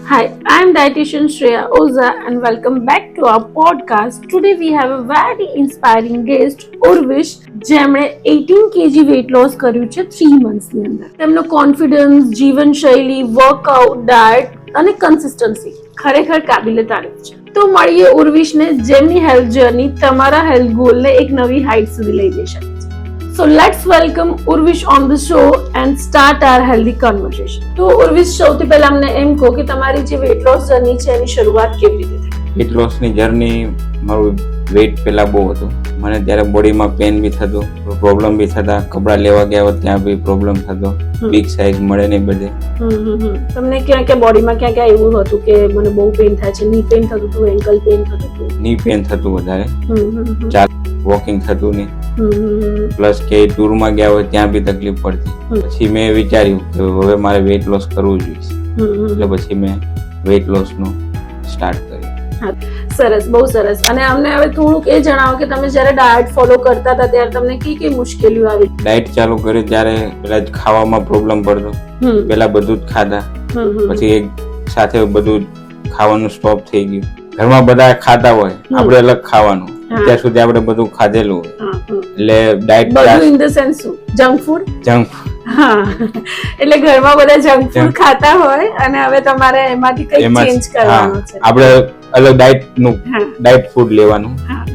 Hi, I am dietitian Shreya Oza and welcome back to our podcast. Today we have a very inspiring guest, Urvish, જેમણે 18 kg weight loss કર્યું છે 3 months ની અંદર. તેમનો confidence, જીવનશૈલી, workout, diet અને consistency ખરેખર કાબિલે તારીફ છે. તો મળીએ ઉર્વિશને, જેમની હેલ્થ જર્ની તમારા હેલ્થ ગોલને એક નવી હાઇટ સુધી લઈ જઈ શકે છે. So let's welcome Urvish on the show and start our healthy conversation. તો ઉર્વિશ, સૌથી પહેલા અમને એમ કહો કે તમારી જે વેટ લોસ જર્ની છે એની શરૂઆત કેવી રીતે થઈ? વેટ લોસની જર્ની, મારું વેટ પહેલા બહુ હતું. મને ત્યારે બોડીમાં પેન બી થતું, પ્રોબ્લેમ બી થતા. કપડા લેવા ગયા હોય ત્યાં બી પ્રોબ્લેમ થતો, બિગ સાઇઝ મળે નહીં બધે. તમને ક્યાં ક્યાં બોડીમાં ક્યાં ક્યાં એવું હતું કે મને બહુ પેન થાય છે? ની પેન થતું હતું, એન્કલ પેન થતું હતું? ની પેન થતું વધારે, વોકિંગ થતું નહીં. પ્લસ કે ટૂરમાં ગયા હોય ત્યાં બી તકલીફ પડતી. પછી મેં વિચાર્યું કે હવે મારે વેટ લોસ કરવું જોઈએ, એટલે પછી મેં વેટ લોસ નું સ્ટાર્ટ કર્યું. સરસ, બહુ સરસ. અને અમને હવે થોડુંક એ જણાવો કે તમે જ્યારે ડાયટ ફોલો કરતા હતા ત્યારે તમને કઈ મુશ્કેલીઓ આવી? ડાયટ ચાલુ કરી ત્યારે પેલા જ ખાવામાં પ્રોબ્લેમ પડતો. પેલા બધું જ ખાતા, પછી એક સાથે બધું ખાવાનું સ્ટોપ થઈ ગયું. ઘરમાં બધા ખાતા હોય, આપણે અલગ ખાવાનું. અત્યાર સુધી આપણે બધું ખાધેલું હોય, એટલે ડાયટ બધું ઇન ધ સેન્સ શું? Junk food. હા, એટલે ઘરમાં બધા જંક ફૂડ ખાતા હોય અને હવે તમારે એમાંથી કંઈક ચેન્જ કરવાનું છે. આપણે અલગ ડાયટ ફૂડ લેવાનું.